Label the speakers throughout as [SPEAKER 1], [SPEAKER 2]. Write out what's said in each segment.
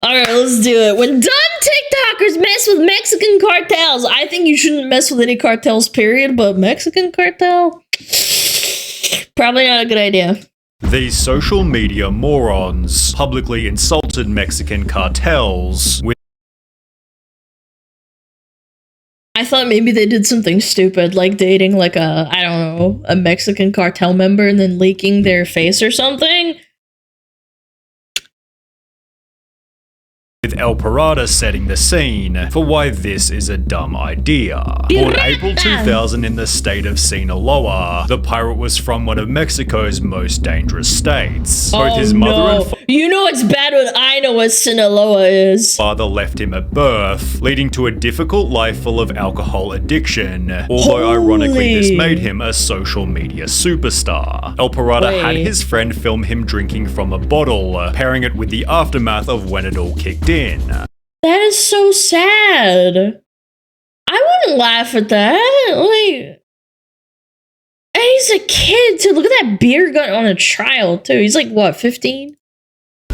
[SPEAKER 1] Alright, let's do it. When dumb TikTokers mess with Mexican cartels, I think you shouldn't mess with any cartels, period, but Mexican cartel? Probably not a good idea.
[SPEAKER 2] These social media morons publicly insulted Mexican cartels with
[SPEAKER 1] I thought maybe they did something stupid, like dating like I don't know, a Mexican cartel member and then leaking their face or something.
[SPEAKER 2] El Pirata setting the scene for why this is a dumb idea. Born April 2000 in the state of Sinaloa, the pirate was from one of Mexico's most dangerous states. Both his mother and
[SPEAKER 1] you know it's bad when I know what Sinaloa is.
[SPEAKER 2] father left him at birth, leading to a difficult life full of alcohol addiction, although ironically this made him a social media superstar. El Pirata had his friend film him drinking from a bottle, pairing it with the aftermath of when it all kicked in.
[SPEAKER 1] That is so sad. I wouldn't laugh at that. Like, and he's a kid too. Look at that beer gun on a trial too. He's like what, 15?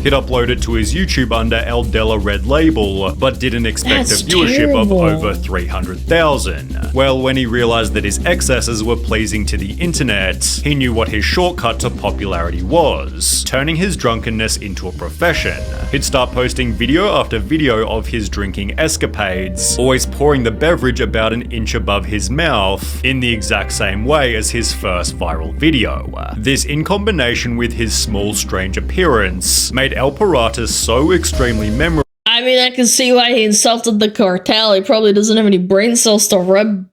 [SPEAKER 2] He'd uploaded to his YouTube under El Della Red Label, but didn't expect a viewership of over 300,000. Well, when he realized that his excesses were pleasing to the internet, he knew what his shortcut to popularity was, turning his drunkenness into a profession. He'd start posting video after video of his drinking escapades, always pouring the beverage about an inch above his mouth, in the exact same way as his first viral video. This, in combination with his small, strange appearance, made El Pirata so extremely memorable.
[SPEAKER 1] I mean, I can see why he insulted the cartel. He probably doesn't have any brain cells to rub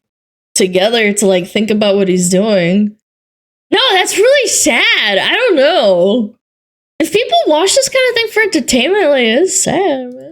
[SPEAKER 1] together to like think about what he's doing. No, that's really sad. I don't know. If people watch this kind of thing for entertainment, like, it's sad, man.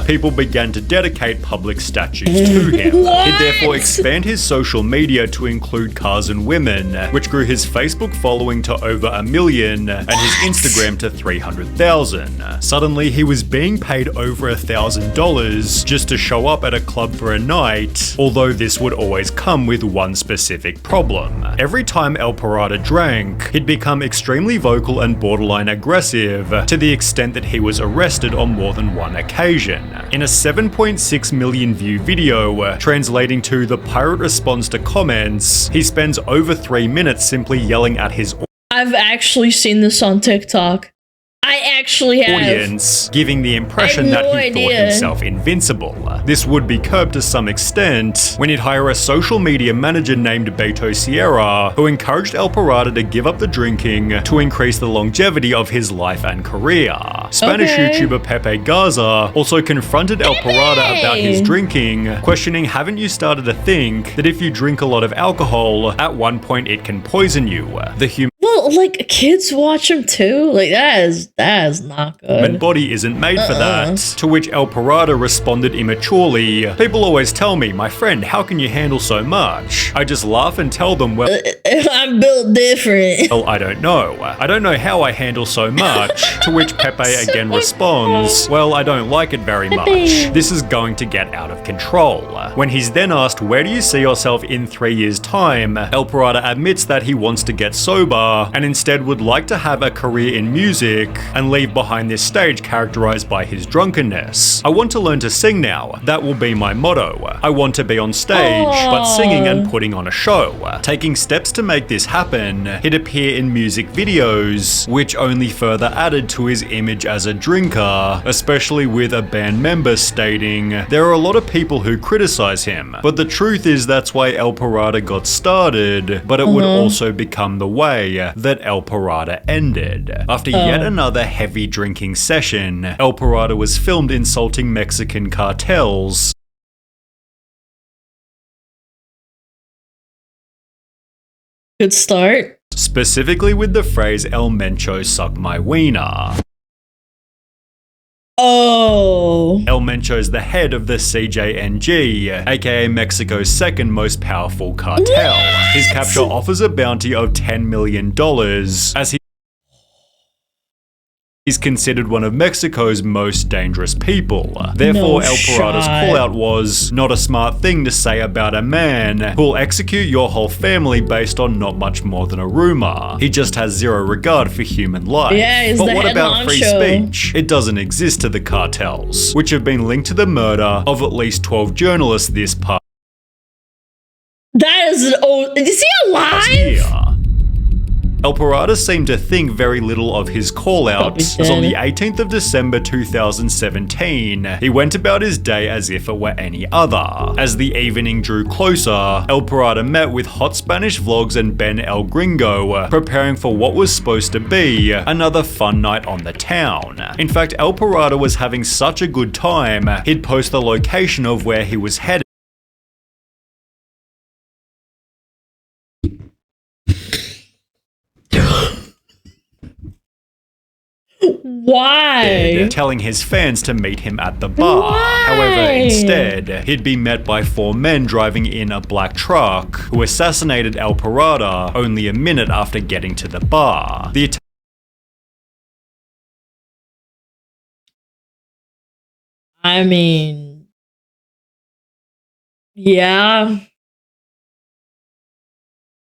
[SPEAKER 2] People began to dedicate public statues to him. He'd therefore expand his social media to include cars and women, which grew his Facebook following to over 1 million and his Instagram to 300,000. Suddenly, he was being paid over $1,000 just to show up at a club for a night, although this would always come with one specific problem. Every time El Pirata drank, he'd become extremely vocal and borderline aggressive, to the extent that he was arrested on more than one occasion. In a 7.6 million view video, translating to "The pirate responds to comments," he spends over 3 minutes simply yelling at his
[SPEAKER 1] I've actually seen this on TikTok. I actually have.
[SPEAKER 2] Audience, giving the impression that he thought himself invincible. This would be curbed to some extent when he'd hire a social media manager named Beto Sierra, who encouraged El Pirata to give up the drinking to increase the longevity of his life and career. Spanish YouTuber Pepe Garza also confronted El Pirata about his drinking, questioning, "Haven't you started to think that if you drink a lot of alcohol, at one point it can poison you?"
[SPEAKER 1] Well, like, kids watch him too? Like, that is not good.
[SPEAKER 2] Human body isn't made for that. To which El Pirata responded immaturely, "People always tell me, my friend, how can you handle so much? I just laugh and tell them, well,
[SPEAKER 1] I'm built different."
[SPEAKER 2] Well, I don't know. I don't know how I handle so much. To which Pepe again responds, "Well, I don't like it very much. This is going to get out of control." When he's then asked, "Where do you see yourself in 3 years' time?" El Pirata admits that he wants to get sober and instead would like to have a career in music and leave behind this stage characterized by his drunkenness. "I want to learn to sing now. That will be my motto. I want to be on stage, but singing and putting on a show." Taking steps to make this happen, he'd appear in music videos, which only further added to his image as a drinker, especially with a band member stating, "There are a lot of people who criticize him, but the truth is that's why El Pirata got started, but it would also become the way that El Pirata ended." After yet another heavy drinking session, El Pirata was filmed insulting Mexican cartels.
[SPEAKER 1] Good start.
[SPEAKER 2] Specifically with the phrase "El Mencho suck my wiener."
[SPEAKER 1] Oh.
[SPEAKER 2] El Mencho's the head of the CJNG, aka Mexico's second most powerful cartel. His capture offers a bounty of $10 million, as he He's considered one of Mexico's most dangerous people. Therefore, El Pirata's call-out was not a smart thing to say about a man who'll execute your whole family based on not much more than a rumor. He just has zero regard for human life.
[SPEAKER 1] Yeah, he's
[SPEAKER 2] but
[SPEAKER 1] the
[SPEAKER 2] what
[SPEAKER 1] head
[SPEAKER 2] about free
[SPEAKER 1] honcho.
[SPEAKER 2] speech? It doesn't exist to the cartels, which have been linked to the murder of at least 12 journalists this past
[SPEAKER 1] That is an old. Is he alive?
[SPEAKER 2] year. El Pirata seemed to think very little of his call-out, as on the 18th of December 2017, he went about his day as if it were any other. As the evening drew closer, El Pirata met with Hot Spanish Vlogs and Ben El Gringo, preparing for what was supposed to be another fun night on the town. In fact, El Pirata was having such a good time, he'd post the location of where he was headed.
[SPEAKER 1] Why?
[SPEAKER 2] Telling his fans to meet him at the bar.
[SPEAKER 1] Why?
[SPEAKER 2] However, instead, he'd be met by 4 men driving in a black truck who assassinated El Pirata only a minute after getting to the bar.
[SPEAKER 1] I mean, yeah.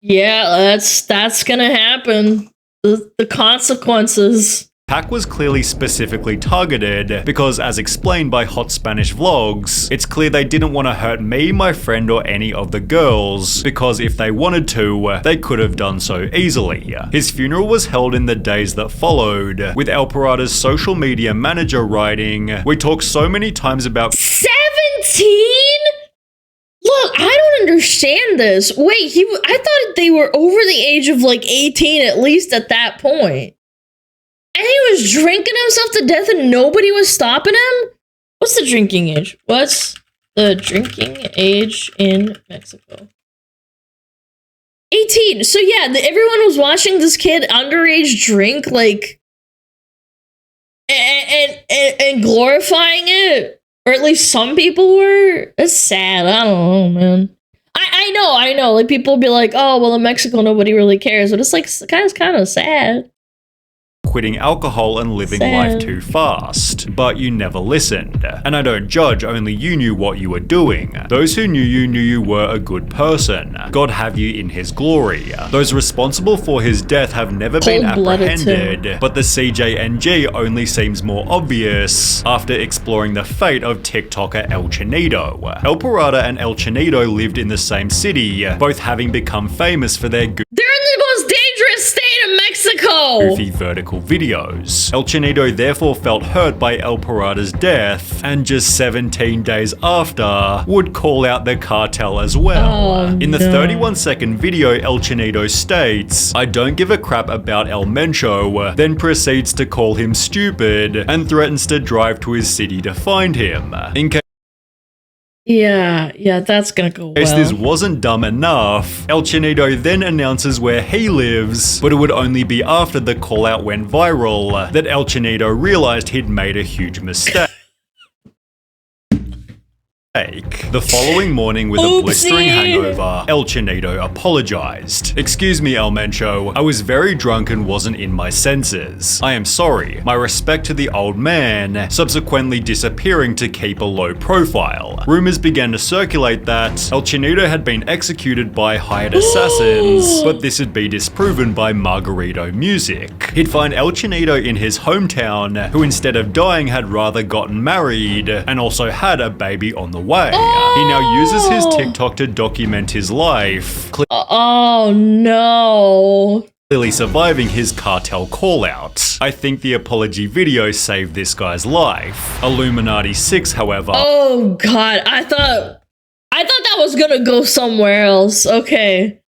[SPEAKER 1] Yeah, that's gonna happen. The consequences.
[SPEAKER 2] Attack was clearly specifically targeted because, as explained by Hot Spanish Vlogs, it's clear they didn't want to hurt me, my friend, or any of the girls, because if they wanted to, they could have done so easily. His funeral was held in the days that followed, with El Pirata's social media manager writing, "We talked so many times about
[SPEAKER 1] 17? Look, I don't understand this. Wait, I thought they were over the age of like 18 at least at that point. And he was drinking himself to death and nobody was stopping him? What's the drinking age? What's the drinking age in Mexico? 18. So yeah, everyone was watching this kid underage drink, like, and glorifying it. Or at least some people were. That's sad. I don't know, man. I know. Like, people be like, oh, well, in Mexico, nobody really cares. But it's like, kind of sad.
[SPEAKER 2] quitting alcohol and living life too fast. But you never listened. And I don't judge, only you knew what you were doing. Those who knew you were a good person. God have you in his glory. Those responsible for his death have never been apprehended, but the CJNG only seems more obvious after exploring the fate of TikToker El Chanito. El Pirata and El Chanito lived in the same city, both having become famous for their
[SPEAKER 1] they're in the most dangerous state of Mexico!
[SPEAKER 2] goofy vertical videos. El Chanito therefore felt hurt by El Pirata's death, and just 17 days after, would call out the cartel as well. In the 31-second video, El Chanito states, "I don't give a crap about El Mencho," then proceeds to call him stupid, and threatens to drive to his city to find him. In case
[SPEAKER 1] that's gonna go well.
[SPEAKER 2] this wasn't dumb enough, El Chanito then announces where he lives, but it would only be after the call out went viral that El Chanito realized he'd made a huge mistake. The following morning, with a blistering hangover, El Chanito apologized. "Excuse me, El Mencho, I was very drunk and wasn't in my senses. I am sorry. My respect to the old man," subsequently disappearing to keep a low profile. Rumors began to circulate that El Chanito had been executed by hired assassins, but this would be disproven by Margarito Music. He'd find El Chanito in his hometown, who instead of dying had rather gotten married, and also had a baby on the way. He now uses his TikTok to document his life,
[SPEAKER 1] oh no.
[SPEAKER 2] clearly surviving his cartel call-out. I think the apology video saved this guy's life. Illuminati 6, however.
[SPEAKER 1] Oh god, I thought that was gonna go somewhere else. Okay.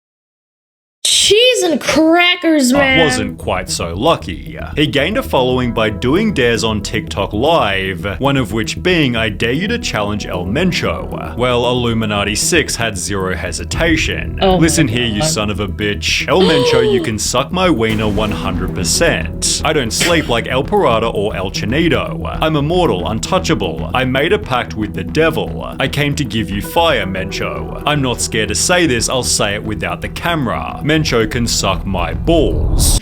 [SPEAKER 1] Cheese and crackers, man.
[SPEAKER 2] Wasn't quite so lucky. He gained a following by doing dares on TikTok Live, one of which being I dare you to challenge El Mencho. Well, Illuminati 6 had zero hesitation. Listen here, you son of a bitch. El Mencho, you can suck my wiener 100%. I don't sleep like El Pirata or El Chanito. I'm immortal, untouchable. I made a pact with the devil. I came to give you fire, Mencho. I'm not scared to say this, I'll say it without the camera. Mencho can suck my balls.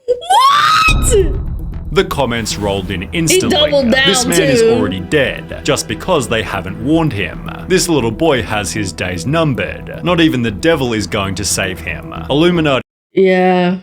[SPEAKER 1] What?
[SPEAKER 2] The comments rolled in instantly.
[SPEAKER 1] He doubled down
[SPEAKER 2] This man
[SPEAKER 1] too.
[SPEAKER 2] is already dead, just because they haven't warned him. This little boy has his days numbered. Not even the devil is going to save him. Illuminati
[SPEAKER 1] Yeah.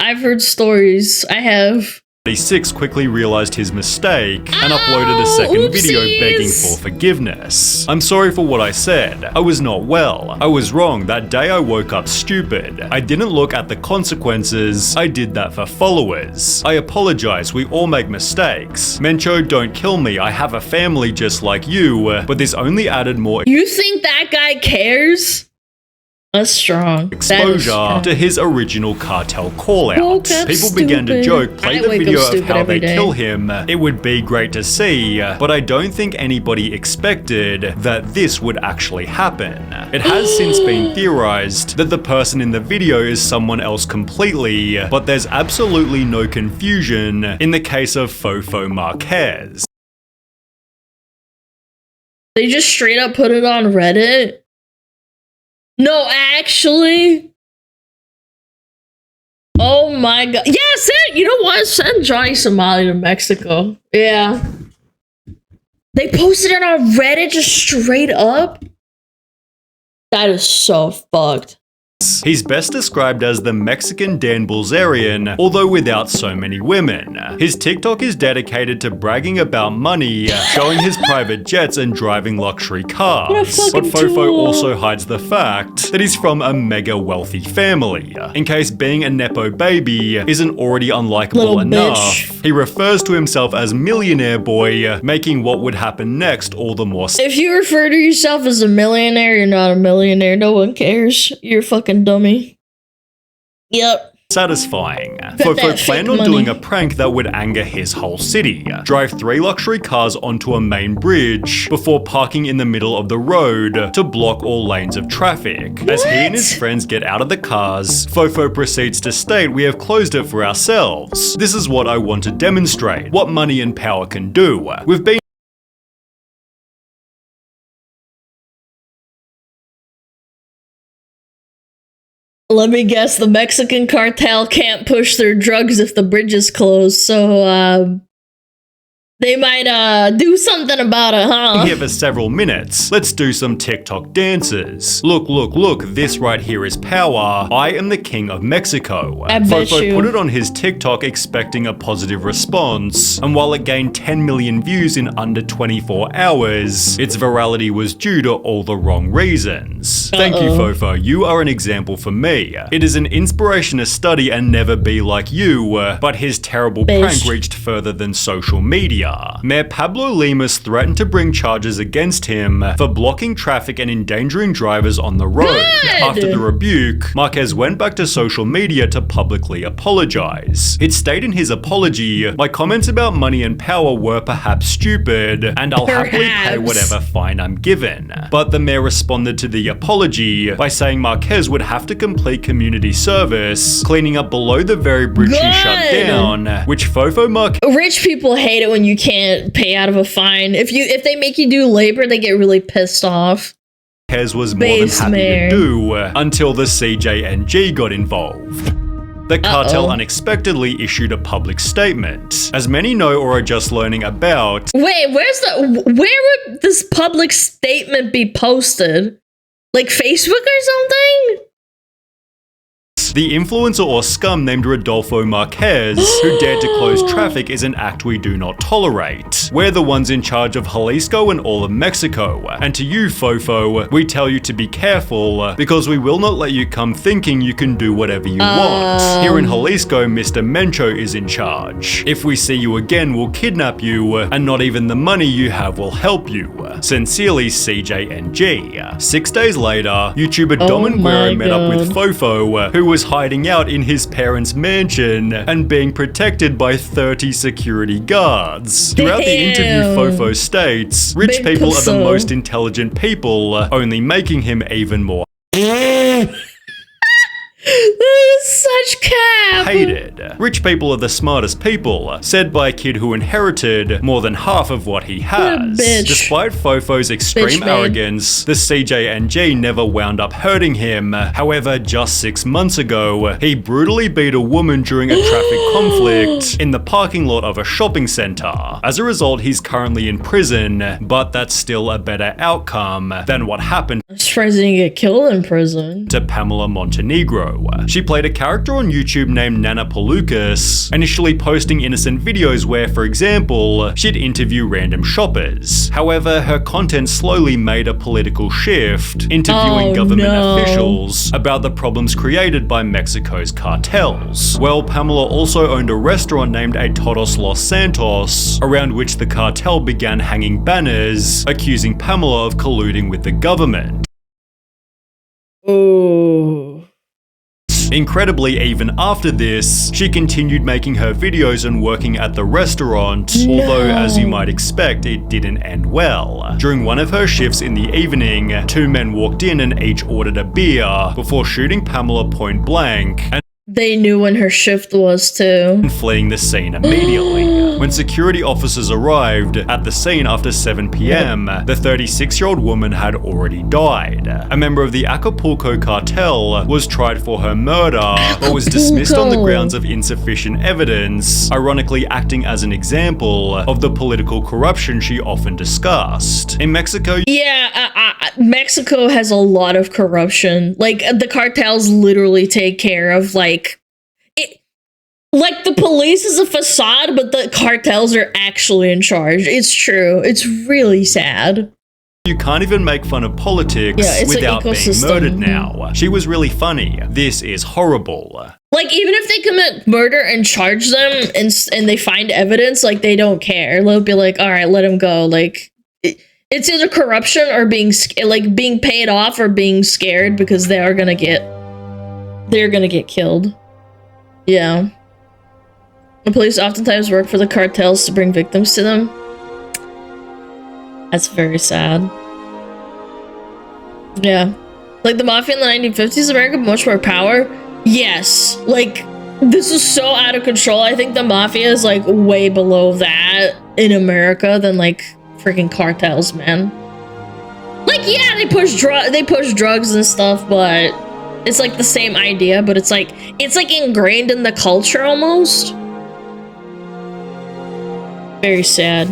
[SPEAKER 1] I've heard stories. I have.
[SPEAKER 2] 6 quickly realized his mistake and uploaded a second video begging for forgiveness. I'm sorry for what I said. I was not well. I was wrong. That day I woke up stupid. I didn't look at the consequences. I did that for followers. I apologize. We all make mistakes. Mencho, don't kill me. I have a family just like you, but this only added more
[SPEAKER 1] You think that guy cares? That's strong.
[SPEAKER 2] exposure to his original cartel callouts.
[SPEAKER 1] Woke up
[SPEAKER 2] People began to
[SPEAKER 1] stupid.
[SPEAKER 2] joke, play
[SPEAKER 1] I
[SPEAKER 2] the
[SPEAKER 1] wake up
[SPEAKER 2] video of
[SPEAKER 1] stupid
[SPEAKER 2] how
[SPEAKER 1] every
[SPEAKER 2] they
[SPEAKER 1] day.
[SPEAKER 2] kill him. It would be great to see, but I don't think anybody expected that this would actually happen. It has since been theorized that the person in the video is someone else completely, but there's absolutely no confusion in the case of Fofo Marquez.
[SPEAKER 1] They just straight up put it on Reddit. No, actually. Oh my god. Yeah, you know what? Send Johnny Somali to Mexico. Yeah. They posted it on Reddit just straight up. That is so fucked.
[SPEAKER 2] He's best described as the Mexican Dan Bilzerian, although without so many women. His TikTok is dedicated to bragging about money, showing his private jets and driving luxury cars.
[SPEAKER 1] What a
[SPEAKER 2] But
[SPEAKER 1] fucking
[SPEAKER 2] Fofo
[SPEAKER 1] tool.
[SPEAKER 2] also hides the fact that he's from a mega wealthy family, in case being a Nepo baby isn't already unlikable
[SPEAKER 1] Little
[SPEAKER 2] enough.
[SPEAKER 1] bitch.
[SPEAKER 2] He refers to himself as Millionaire Boy, making what would happen next all the more
[SPEAKER 1] If you refer to yourself as a millionaire, you're not a millionaire. No one cares. You're a fucking dummy. Yep.
[SPEAKER 2] satisfying.
[SPEAKER 1] that
[SPEAKER 2] Fofo
[SPEAKER 1] fake
[SPEAKER 2] planned on
[SPEAKER 1] money.
[SPEAKER 2] doing a prank that would anger his whole city. Drive 3 luxury cars onto a main bridge before parking in the middle of the road to block all lanes of traffic. As he and his
[SPEAKER 1] What?
[SPEAKER 2] friends get out of the cars, Fofo proceeds to state, "We have closed it for ourselves. This is what I want to demonstrate, what money and power can do. We've been
[SPEAKER 1] Let me guess, the Mexican cartel can't push their drugs if the bridge is closed, so they might do something about it, huh?
[SPEAKER 2] here for several minutes. Let's do some TikTok dances. Look, look, look, this right here is power. I am the king of Mexico."
[SPEAKER 1] I bet
[SPEAKER 2] Fofo
[SPEAKER 1] you.
[SPEAKER 2] put it on his TikTok expecting a positive response, and while it gained 10 million views in under 24 hours, its virality was due to all the wrong reasons. Thank you, Fofo. You are an example for me. It is an inspiration to study and never be like you, but his terrible
[SPEAKER 1] Bish.
[SPEAKER 2] prank reached further than social media. Mayor Pablo Lemus threatened to bring charges against him for blocking traffic and endangering drivers on the road.
[SPEAKER 1] Good.
[SPEAKER 2] After the rebuke, Marquez went back to social media to publicly apologize. It stated in his apology, "My comments about money and power were perhaps stupid, and I'll happily pay
[SPEAKER 1] Perhaps.
[SPEAKER 2] whatever fine I'm given." But the mayor responded to the apology by saying Marquez would have to complete community service, cleaning up below the very bridge he shut
[SPEAKER 1] Good.
[SPEAKER 2] down, which Fofo Marquez
[SPEAKER 1] Rich people hate it when you can't pay out of a fine. If they make you do labor, they get really pissed off.
[SPEAKER 2] was more than
[SPEAKER 1] Base
[SPEAKER 2] happy
[SPEAKER 1] mayor.
[SPEAKER 2] to do until the CJNG got involved. The cartel unexpectedly issued a public statement. As many know or are just learning about,
[SPEAKER 1] Wait, where would this public statement be posted? Like Facebook or something?
[SPEAKER 2] the influencer or scum named Rodolfo Marquez, who dared to close traffic, is an act we do not tolerate. We're the ones in charge of Jalisco and all of Mexico. And to you, Fofo, we tell you to be careful, because we will not let you come thinking you can do whatever you want. Here in Jalisco, Mr. Mencho is in charge. If we see you again, we'll kidnap you, and not even the money you have will help you. Sincerely, CJNG. 6 days later, YouTuber Domin
[SPEAKER 1] my
[SPEAKER 2] Guerrero met up with
[SPEAKER 1] God.
[SPEAKER 2] Fofo, who was hiding out in his parents' mansion and being protected by 30 security guards. Throughout the interview,
[SPEAKER 1] Damn.
[SPEAKER 2] Fofo states, "Rich
[SPEAKER 1] Big
[SPEAKER 2] people are the
[SPEAKER 1] pusso.
[SPEAKER 2] most intelligent people, only making him even more
[SPEAKER 1] That is such cap.
[SPEAKER 2] Hated. Rich people are the smartest people, said by a kid who inherited more than half of what he has.
[SPEAKER 1] Bitch.
[SPEAKER 2] Despite Fofo's extreme
[SPEAKER 1] Bitch, man.
[SPEAKER 2] arrogance, the CJ&G never wound up hurting him. However, just 6 months ago, he brutally beat a woman during a traffic conflict in the parking lot of a shopping center. As a result, he's currently in prison, but that's still a better outcome than what happened
[SPEAKER 1] I'm surprised he didn't get killed in prison.
[SPEAKER 2] to Pamela Montenegro. She played a character on YouTube named Nana Palukas, initially posting innocent videos where, for example, she'd interview random shoppers. However, her content slowly made a political shift, interviewing government officials about the problems created by Mexico's cartels. Well, Pamela also owned a restaurant named A Todos Los Santos, around which the cartel began hanging banners, accusing Pamela of colluding with the government.
[SPEAKER 1] Oh.
[SPEAKER 2] Incredibly, even after this, she continued making her videos and working at the restaurant, although as you might expect, it didn't end well. During one of her shifts in the evening, 2 men walked in and each ordered a beer before shooting Pamela point blank and
[SPEAKER 1] They knew when her shift was too.
[SPEAKER 2] fleeing the scene immediately. When security officers arrived at the scene after 7 p.m., the 36-year-old woman had already died. A member of the Acapulco cartel was tried for her murder, but was dismissed on the grounds of insufficient evidence, ironically acting as an example of the political corruption she often discussed. In Mexico,
[SPEAKER 1] Yeah, Mexico has a lot of corruption. Like, the cartels literally take care of, like the police is a facade, but the cartels are actually in charge. It's true. It's really sad.
[SPEAKER 2] you can't even make fun of politics without being murdered now. She was really funny. This is horrible.
[SPEAKER 1] Like, even if they commit murder and charge them and they find evidence, like, they don't care. They'll be like, all right, let him go. Like, it's either corruption or being paid off or being scared because they're gonna get killed. Yeah. The police oftentimes work for the cartels to bring victims to them. That's very sad. Yeah. Like, the mafia in the 1950s, America had much more power. Yes. Like, this is so out of control. I think the mafia is, like, way below that in America than, like, freaking cartels, man. Like, yeah, they push drugs and stuff, but it's, like, the same idea, but it's, like, ingrained in the culture almost. Very sad.